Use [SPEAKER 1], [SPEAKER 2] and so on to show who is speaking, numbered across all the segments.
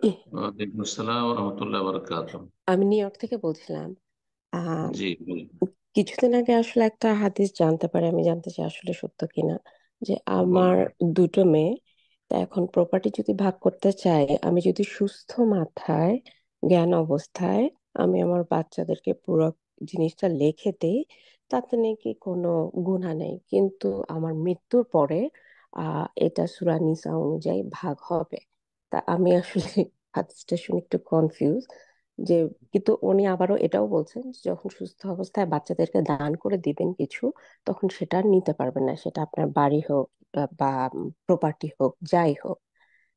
[SPEAKER 1] ইহ,
[SPEAKER 2] ওয়ালাইকুম আসসালাম রহমতুল্লাহ বরকাত।
[SPEAKER 1] আমি নিউ ইয়র্ক থেকে বলছিলাম। আহ
[SPEAKER 2] জি বলুন।
[SPEAKER 1] কিছুদিন আগে আসলে একটা হাদিস জানতে পারি, আমি জানতে চাই আসলে সত্য কিনা। যে আমার
[SPEAKER 2] বলুন।
[SPEAKER 1] দুটো মেয়ে, তা এখন প্রপার্টি যদি ভাগ করতে চাই, আমি যদি সুস্থ মাথায়, জ্ঞান অবস্থায় আমি আমার বাচ্চাদেরকে পুরো জিনিসটা লিখে দিই, তাতে নাকি কোনো গুনাহ নেই, কিন্তু আমার মৃত্যুর পরে এটা সূরা নিসা অনুযায়ী ভাগ হবে। তা আমি আসলে হাদিসটা শুনে একটু কনফিউজ, যে কিন্তু উনি আবারও এটাও বলছেন যে যখন সুস্থ অবস্থায় বাচ্চাদেরকে দান করে দিবেন কিছু, তখন সেটা আর নিতে পারবেন না, সেটা আপনার বাড়ি হোক বা প্রপার্টি হোক, যাই হোক।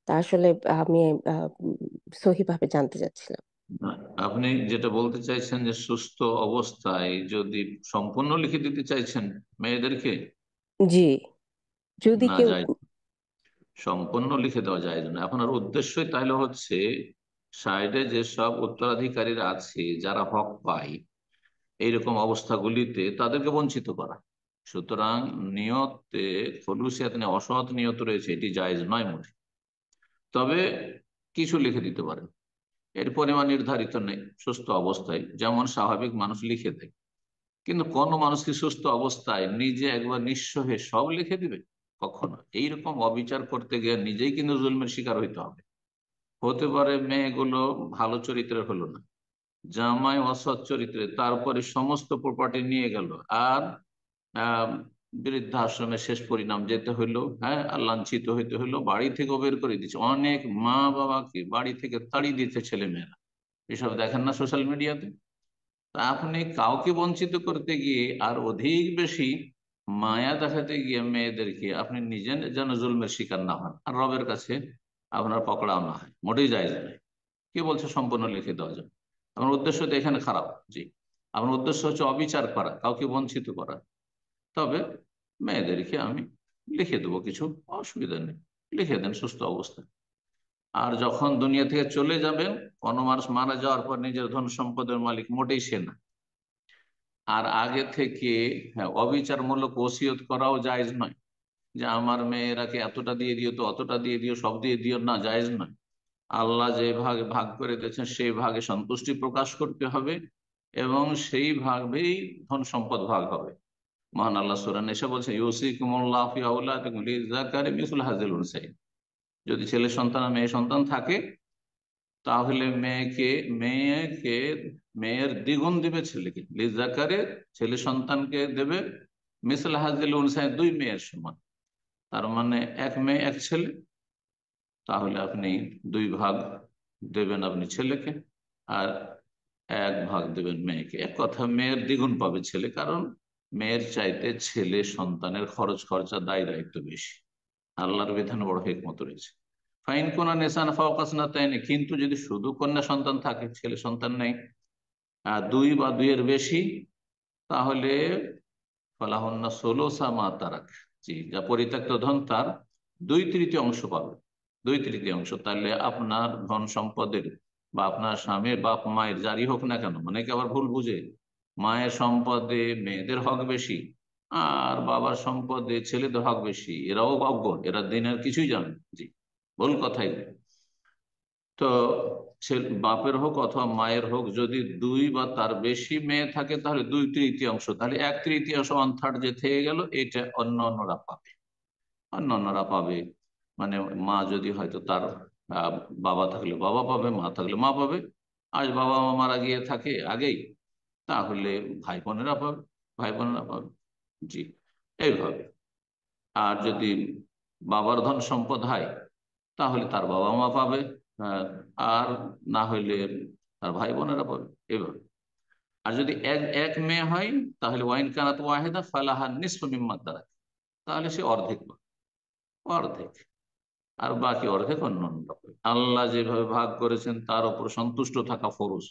[SPEAKER 1] তা আসলে আমি সহিভাবে জানতে চাচ্ছিলাম।
[SPEAKER 2] না, আপনি যেটা বলতে চাইছেন যে সুস্থ অবস্থায় যদি সম্পূর্ণ লিখে দিতে চাইছেন মেয়েদেরকে,
[SPEAKER 1] জি, যদি
[SPEAKER 2] না
[SPEAKER 1] কেউ।
[SPEAKER 2] যায়, সম্পূর্ণ লিখে দেওয়া যায় না। আপনার উদ্দেশ্যই তাহলে হচ্ছে সাইডে যেসব উত্তরাধিকারীরা আছে যারা হক পায় এইরকম অবস্থাগুলিতে তাদেরকে বঞ্চিত করা। সুতরাং নিয়তে খলুসিয়াত নিয়ে অসৎ নিয়ত রয়েছে, এটি জায়েজ নয় মোটে। তবে কিছু লিখে দিতে পারেন, এর পরিমাণ নির্ধারিত নেই। সুস্থ অবস্থায় যেমন স্বাভাবিক মানুষ লিখে দেয়, কিন্তু কোন মানুষ কি সুস্থ অবস্থায় নিজে একবার নিঃস্ব হয়ে সব লিখে দিবে? কখনো। এইরকম অবিচার করতে গিয়ে নিজেই কিন্তু জুলমের শিকার হইতে হবে। হতে পারে মেয়েগুলো ভালো চরিত্রের হলো না, জামাই অসৎ চরিত্রে, তারপরে সমস্ত প্রপার্টি নিয়ে গেল, আর আহ বৃদ্ধাশ্রমে শেষ পরিণাম যেতে হইলো, হ্যাঁ, আর লাঞ্ছিত হইতে হইলো, বাড়ি থেকে বের করে দিচ্ছে। অনেক মা বাবাকে বাড়ি থেকে তাড়িয়ে দিচ্ছে ছেলে মেয়েরা, এসব দেখেন না সোশ্যাল মিডিয়াতে? তা আপনি কাউকে বঞ্চিত করতে গিয়ে আর অধিক বেশি মায়া দেখাতে গিয়ে মেয়েদেরকে আপনি নিজে যেন জুলমের শিকার না হন, আর রবের কাছে আপনার পকড়াও না হয়, মোটেই যায় না। কে বলছে সম্পূর্ণ লিখে দেওয়া যাবে? আমার উদ্দেশ্য তো এখানে খারাপ। জি, আমার উদ্দেশ্য হচ্ছে অবিচার করা, কাউকে বঞ্চিত করা। তবে মেয়েদেরকে আমি লিখে দেবো, কিছু অসুবিধা নেই, লিখে দেন সুস্থ অবস্থায়। আর যখন দুনিয়া থেকে চলে যাবেন, কোনো মানুষ মারা যাওয়ার পর নিজের ধন সম্পদের মালিক মোটেই সে না। আর আগে থেকে, হ্যাঁ, অবিচারমূলক ওসিয়ত করাও জায়েজ নয়, যে আমার মেয়েরাকে এতটা দিয়ে দিও, তো অতটা দিয়ে দিও, সব দিয়ে দিও, না, জায়েজ নয়। আল্লাহ যে ভাগে ভাগ করে দিয়েছেন সেই ভাগে সন্তুষ্টি প্রকাশ করতে হবে, এবং সেই ভাবেই ধন সম্পদ ভাগ হবে। মহান আল্লাহ সূরা নিসা বলছে, ইউসিকুমুল্লাহু ফি আওলাদিকুম লিযাকারি মিসলু হাযিল উনসায়াইন। যদি ছেলে সন্তান আর মেয়ে সন্তান থাকে, তাহলে মেয়েকে মেয়ের দ্বিগুণ দিবে ছেলেকে, লিযাকারে ছেলে সন্তানকে দেবে মিসল হাজিল উনসাইন, দুই মেয়ের সমান। তার মানে এক মেয়ে এক ছেলে, তাহলে আপনি দুই ভাগ দেবেন আপনি ছেলেকে, আর এক ভাগ দেবেন মেয়েকে। এক কথা, মেয়ের দ্বিগুণ পাবে ছেলে, কারণ মেয়ের চাইতে ছেলে সন্তানের খরচ খরচা দায় দায়িত্ব বেশি। আল্লাহর বিধান বড় হিকমত রয়েছে। ফাইন কোনা নেশান ফাওকাস না তাই নেই, কিন্তু যদি শুধু কন্যা সন্তান থাকে, ছেলে সন্তান নেই, দুই বা দুইয়ের বেশি, তাহলে ফালাহুন্না ষোলোসা মা তারাক। জি, যা পরিত্যক্ত ধন তার দুই তৃতীয় অংশ পাবে। দুই তৃতীয় অংশ। তাহলে আপনার ধন সম্পদের বা আপনার স্বামীর বাপ মায়ের যারই হোক না কেন, অনেকে আবার ভুল বুঝে, মায়ের সম্পদে মেয়েদের হক বেশি আর বাবার সম্পদে ছেলেদের হক বেশি, এরাও অজ্ঞ, এরা দিনের কিছুই জানে। জি, ভুল কথাই। তো বাপের হোক অথবা মায়ের হোক, যদি দুই বা তার বেশি মেয়ে থাকে, তাহলে দুই তৃতীয়াংশ, তাহলে এক তৃতীয়াংশ, ওয়ান থার্ড যে থেকে গেল, এটা অন্য অন্যরা পাবে। অন্য অন্যরা পাবে মানে, মা যদি হয়তো তার আহ, বাবা থাকলে বাবা পাবে, মা থাকলে মা পাবে। আজ বাবা মা মারা গিয়ে থাকে আগেই, তাহলে ভাই বোনেরা পাবে, ভাই বোনেরা পাবে। জি, এইভাবে। আর যদি বাবার ধন সম্পদ হয়, তাহলে তার বাবা মা পাবে, আহ, আর না হইলে তার ভাই বোনেরা পাবে, এভাবে। আর যদি এক এক মেয়ে হয়, তাহলে ওয়াইন কানাত ওয়াহেদা ফালাহা নিসফু মিম্মা তারাক, তাহলে সে অর্ধেক পাবে, অর্ধেক। আর বাকি অর্ধেক অন্য অন্য পাবে। আল্লাহ যেভাবে ভাগ করেছেন তার উপর সন্তুষ্ট থাকা ফরজ,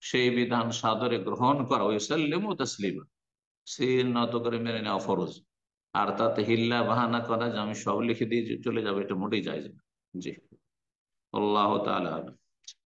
[SPEAKER 2] সেই বিধান সাদরে গ্রহণ করা, ওই সাল্লিমু তাসলিমা, সিল নত করে মেনে নেওয়া ফরজ। আর তাতে হিল্লা বাহানা করা যে আমি সব লিখে দিয়ে চলে যাবো, এটা মোটেই যায় না। জি, আল্লাহ তাআলা আলাম।